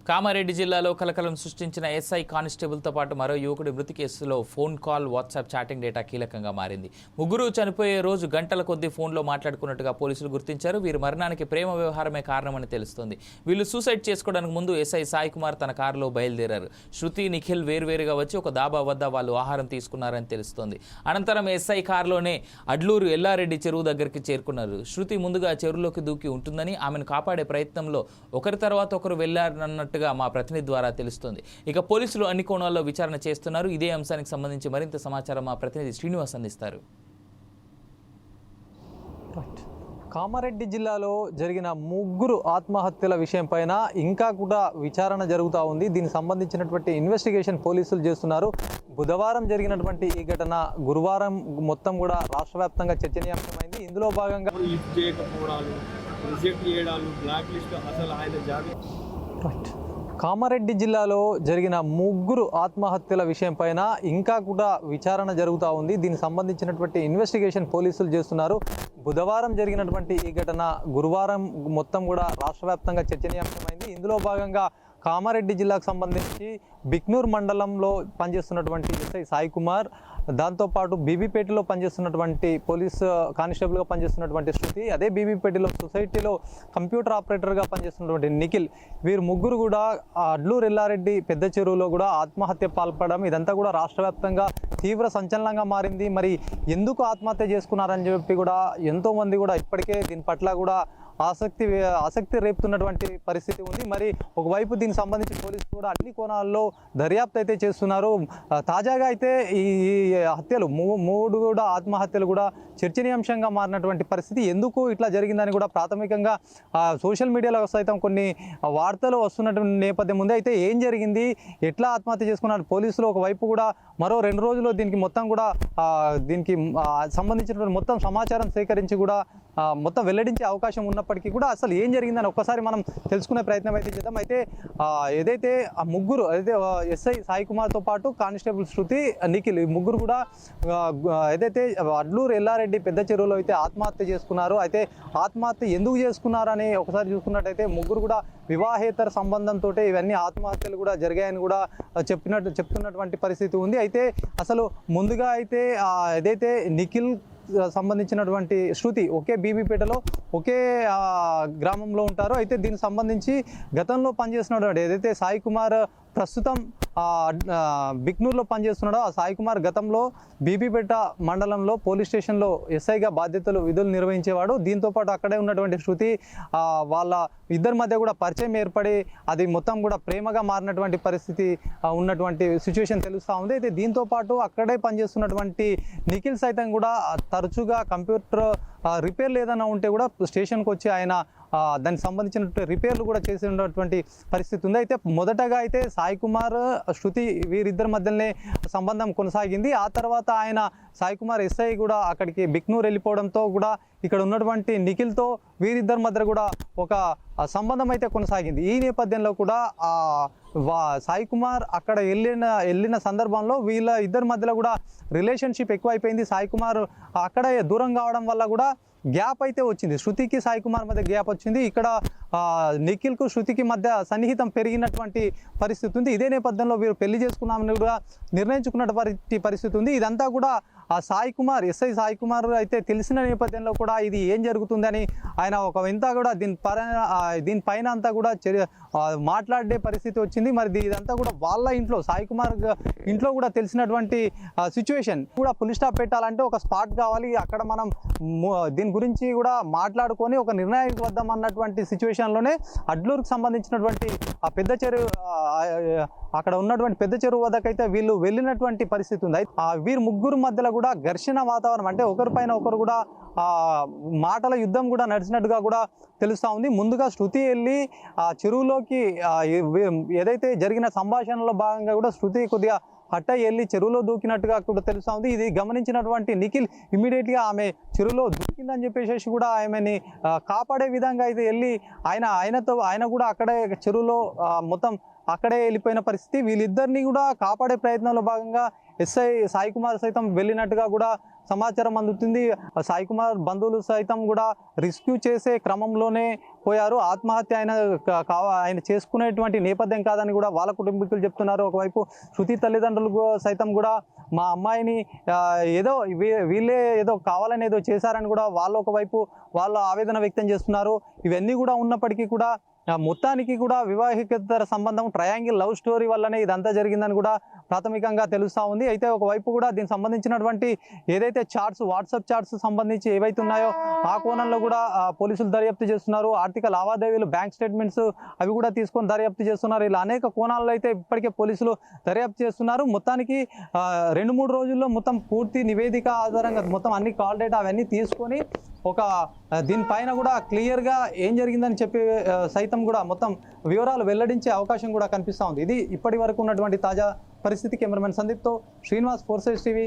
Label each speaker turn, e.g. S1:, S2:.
S1: కామారెడ్డి జిల్లాలో కలకలం సృష్టించిన ఎస్ఐ కానిస్టేబుల్తో పాటు మరో యువకుడి మృతి కేసులో phone call, WhatsApp chatting data కీలకంగా మారింది. ముగ్గురు చనిపోయే రోజు గంటల కొద్దీ ఫోన్లో మాట్లాడుకున్నట్టుగా పోలీసులు గుర్తించారు. వీరి మరణానికి ప్రేమ వ్యవహారమే కారణమని తెలుస్తోంది. వీళ్ళు సూసైడ్ చేసుకోవడానికి ముందు ఎస్ఐ సాయి కుమార్ తన కారులో బయలుదేరారు. శృతి, నిఖిల్ వేర్వేరుగా వచ్చి ఒక దాబా వద్ద వాళ్ళు ఆహారం తీసుకున్నారని తెలుస్తోంది. అనంతరం ఎస్ఐ కారులోనే అడ్లూరు ఎల్లారెడ్డి చెరువు దగ్గరికి చేరుకున్నారు. శృతి ముందుగా చెరువులోకి దూకి ఉంటుందని, ఆమెను కాపాడే ప్రయత్నంలో ఒకరి తర్వాత ఒకరు వెళ్లారన్నట్టు మా ప్రతినిధి ద్వారా తెలుస్తోంది. ఇక పోలీసులు అన్ని కోణాల్లో విచారణ చేస్తున్నారు. ఇదే అంశానికి సంబంధించి మరింత సమాచారం మా ప్రతినిధి శ్రీనివాస్ అందిస్తారు.
S2: కామారెడ్డి జిల్లాలో జరిగిన ముగ్గురు ఆత్మహత్యల విషయం పైన ఇంకా కూడా విచారణ జరుగుతూ ఉంది. దీనికి సంబంధించినటువంటి ఇన్వెస్టిగేషన్ పోలీసులు చేస్తున్నారు. బుధవారం జరిగినటువంటి ఈ ఘటన గురువారం మొత్తం కూడా రాష్ట్ర వ్యాప్తంగా చర్చనీయాంశమైంది. ఇందులో భాగంగా కామారెడ్డి జిల్లాలో జరిగిన ముగ్గురు ఆత్మహత్యల విషయం పైన ఇంకా కూడా విచారణ జరుగుతూ ఉంది. దీనికి సంబంధించినటువంటి ఇన్వెస్టిగేషన్ పోలీసులు చేస్తున్నారు. బుధవారం జరిగినటువంటి ఈ ఘటన గురువారం మొత్తం కూడా రాష్ట్ర వ్యాప్తంగా చర్చనీయాంశమైంది. ఇందులో భాగంగా కామారెడ్డి జిల్లాకు సంబంధించి బిక్నూర్ మండలంలో పనిచేస్తున్నటువంటి ఎస్ఐ సాయి కుమార్, దాంతోపాటు బీబీపేటలో పనిచేస్తున్నటువంటి పోలీస్ కానిస్టేబుల్గా పనిచేస్తున్నటువంటి శృతి, అదే బీబీపేటలో సొసైటీలో కంప్యూటర్ ఆపరేటర్గా పనిచేస్తున్నటువంటి నిఖిల్, వీరు ముగ్గురు కూడా అడ్లూరు ఎల్లారెడ్డి పెద్ద చెరువులో కూడా ఆత్మహత్య పాల్పడడం, ఇదంతా కూడా రాష్ట్ర వ్యాప్తంగా తీవ్ర సంచలనంగా మారింది. మరి ఎందుకు ఆత్మహత్య చేసుకున్నారని చెప్పి కూడా ఎంతోమంది కూడా ఇప్పటికే దీని పట్ల కూడా ఆసక్తి రేపుతున్నటువంటి పరిస్థితి ఉంది. మరి ఒకవైపు దీనికి సంబంధించి పోలీసులు కూడా అన్ని కోణాల్లో దర్యాప్తు అయితే చేస్తున్నారు. తాజాగా అయితే ఈ హత్యలు మూడు కూడా ఆత్మహత్యలు కూడా చర్చనీయాంశంగా మారినటువంటి పరిస్థితి. ఎందుకు ఇట్లా జరిగిందని కూడా ప్రాథమికంగా సోషల్ మీడియాలో సైతం కొన్ని వార్తలు వస్తున్నటువంటి నేపథ్యం ఉంది. అయితే ఏం జరిగింది, ఎట్లా ఆత్మహత్య చేసుకున్నారు పోలీసులు ఒకవైపు కూడా మరో 2 రోజుల్లో దీనికి మొత్తం కూడా దీనికి సంబంధించినటువంటి మొత్తం సమాచారం సేకరించి కూడా మొత్తం వెల్లడించే అవకాశం ఉన్నప్పటికీ కూడా అసలు ఏం జరిగిందని ఒక్కసారి మనం తెలుసుకునే ప్రయత్నం అయితే చేద్దాం. అయితే ఏదైతే ఆ ముగ్గురు అయితే ఎస్ఐ సాయి కుమార్తో పాటు కానిస్టేబుల్ శృతి, నిఖిల్, ఈ ముగ్గురు కూడా ఏదైతే అడ్లూరు ఎల్లారెడ్డి పెద్ద చెరువులో అయితే ఆత్మహత్య చేసుకున్నారు. అయితే ఆత్మహత్య ఎందుకు చేసుకున్నారని ఒకసారి చూసుకున్నట్టయితే ముగ్గురు కూడా వివాహేతర సంబంధంతో ఇవన్నీ ఆత్మహత్యలు కూడా జరిగాయని కూడా చెప్తున్నటువంటి పరిస్థితి ఉంది. అయితే అసలు ముందుగా అయితే ఏదైతే నిఖిల్ సంబంధించినటువంటి శృతి ఒకే బీబీపేటలో ఒకే గ్రామంలో ఉంటారు. అయితే దీనికి సంబంధించి గతంలో పనిచేస్తున్నటువంటి ఏదైతే సాయి కుమార్ ప్రస్తుతం బిక్నూర్లో పనిచేస్తున్నాడో ఆ సాయి కుమార్ గతంలో బీబీపేట మండలంలో పోలీస్ స్టేషన్లో ఎస్ఐగా విధులు నిర్వహించేవాడు. దీంతోపాటు అక్కడే ఉన్నటువంటి శృతి వాళ్ళ ఇద్దరి మధ్య కూడా పరిచయం ఏర్పడి అది మొత్తం కూడా ప్రేమగా మారినటువంటి పరిస్థితి ఉన్నటువంటి సిచ్యువేషన్ తెలుస్తూ ఉంది. అయితే దీంతోపాటు అక్కడే పనిచేస్తున్నటువంటి నిఖిల్ సైతం కూడా తరచుగా కంప్యూటర్ రిపేర్లు ఏదైనా ఉంటే కూడా స్టేషన్కి వచ్చి ఆయన దానికి సంబంధించిన రిపేర్లు కూడా చేసినటువంటి పరిస్థితి ఉంది. అయితే మొదటగా అయితే సాయి కుమార్, శృతి వీరిద్దరి మధ్యలోనే సంబంధం కొనసాగింది. ఆ తర్వాత ఆయన సాయి కుమార్ ఎస్ఐ కూడా అక్కడికి బిక్నూర్ వెళ్ళిపోవడంతో కూడా ఇక్కడ ఉన్నటువంటి నిఖిల్తో వీరిద్దరి మధ్య కూడా ఒక సంబంధం అయితే కొనసాగింది. ఈ నేపథ్యంలో కూడా సాయి కుమార్ అక్కడ వెళ్ళిన సందర్భంలో వీళ్ళ ఇద్దరి మధ్యలో కూడా రిలేషన్షిప్ ఎక్కువైపోయింది. సాయి కుమార్ అక్కడ దూరం కావడం వల్ల కూడా గ్యాప్ అయితే వచ్చింది. శృతికి సాయి కుమార్ మధ్య గ్యాప్ వచ్చింది. ఇక్కడ నిఖిల్కు శృతికి మధ్య సన్నిహితం పెరిగినటువంటి పరిస్థితి ఉంది. ఇదే నేపథ్యంలో వీరు పెళ్లి చేసుకున్నామని కూడా నిర్ణయించుకున్నటువంటి పరిస్థితి ఉంది. ఇదంతా కూడా సాయి కుమార్, ఎస్ఐ సాయి కుమార్ అయితే తెలిసిన నేపథ్యంలో కూడా ఇది ఏం జరుగుతుందని ఆయన ఒక వింత కూడా దీనిపైన అంతా కూడా మాట్లాడే పరిస్థితి వచ్చింది. మరి ఇదంతా కూడా వాళ్ళ ఇంట్లో సాయి కుమార్ ఇంట్లో కూడా తెలిసినటువంటి సిచ్యువేషన్. కూడా ఫుల్ స్టాప్ పెట్టాలంటే ఒక స్పాట్ కావాలి, అక్కడ మనం దీని గురించి కూడా మాట్లాడుకొని ఒక నిర్ణయానికి వద్దాం అన్నటువంటి సిచ్యువేషన్లోనే అడ్లూరుకు సంబంధించినటువంటి ఆ పెద్ద చెరువు, అక్కడ ఉన్నటువంటి పెద్ద చెరువు వద్దకైతే వీళ్ళు వెళ్ళినటువంటి పరిస్థితి ఉంది. వీరు ముగ్గురు మధ్యలో కూడా ఘర్షణ వాతావరణం, అంటే ఒకరిపైన ఒకరు కూడా మాటల యుద్ధం కూడా నడిచినట్టుగా కూడా తెలుస్తూ ఉంది. ముందుగా శృతి వెళ్ళి ఆ చెరువులోకి ఏదైతే జరిగిన సంభాషణలో భాగంగా కూడా శృతి కొద్దిగా హట్ట వెళ్ళి చెరువులో దూకినట్టుగా కూడా తెలుస్తూ ఉంది. ఇది గమనించినటువంటి నిఖిల్ ఇమ్మీడియట్గా ఆమె చెరువులో దూకిందని చెప్పేసి కూడా ఆమెని కాపాడే విధంగా అయితే వెళ్ళి ఆయన కూడా అక్కడే చెరువులో మొత్తం అక్కడే వెళ్ళిపోయిన పరిస్థితి. వీళ్ళిద్దరిని కూడా కాపాడే ప్రయత్నంలో భాగంగా ఎస్ఐ సాయి కుమార్ సైతం వెళ్ళినట్టుగా కూడా సమాచారం అందుతుంది. సాయి కుమార్ బంధువులు సైతం కూడా రెస్క్యూ చేసే క్రమంలోనే పోయారు. ఆత్మహత్య ఆయన చేసుకునేటువంటి నేపథ్యం కాదని కూడా వాళ్ళ కుటుంబీకులు చెప్తున్నారు. ఒకవైపు శృతి తల్లిదండ్రులు సైతం కూడా మా అమ్మాయిని ఏదో వీళ్ళే ఏదో కావాలని ఏదో చేశారని కూడా వాళ్ళు ఒకవైపు వాళ్ళ ఆవేదన వ్యక్తం చేస్తున్నారు. ఇవన్నీ కూడా ఉన్నప్పటికీ కూడా మొత్తానికి కూడా వివాహికేతర సంబంధం ట్రయాంగిల్ లవ్ స్టోరీ వల్లనే ఇదంతా జరిగిందని కూడా ప్రాథమికంగా తెలుస్తూ ఉంది. అయితే ఒకవైపు కూడా దీనికి సంబంధించినటువంటి ఏదైతే చాట్స్ వాట్సాప్ చాట్స్ సంబంధించి ఏవైతే ఉన్నాయో ఆ కోణంలో కూడా పోలీసులు దర్యాప్తు చేస్తున్నారు. ఆర్థిక లావాదేవీలు బ్యాంక్ స్టేట్మెంట్స్ అవి కూడా తీసుకొని దర్యాప్తు చేస్తున్నారు. ఇలా అనేక కోణాల్లో అయితే ఇప్పటికే పోలీసులు దర్యాప్తు చేస్తున్నారు. మొత్తానికి 2-3 రోజుల్లో మొత్తం పూర్తి నివేదిక ఆధారంగా మొత్తం అన్ని కాల్ డేటా అవన్నీ తీసుకొని ఒక దీనిపైన కూడా క్లియర్గా ఏం జరిగిందని చెప్పి సైతం కూడా మొత్తం వివరాలు వెల్లడించే అవకాశం కూడా కనిపిస్తూ ఉంది. ఇది ఇప్పటి వరకు ఉన్నటువంటి తాజా పరిస్థితి. కెమెరామెన్ సందీప్తో శ్రీనివాస్, 4 Sides TV.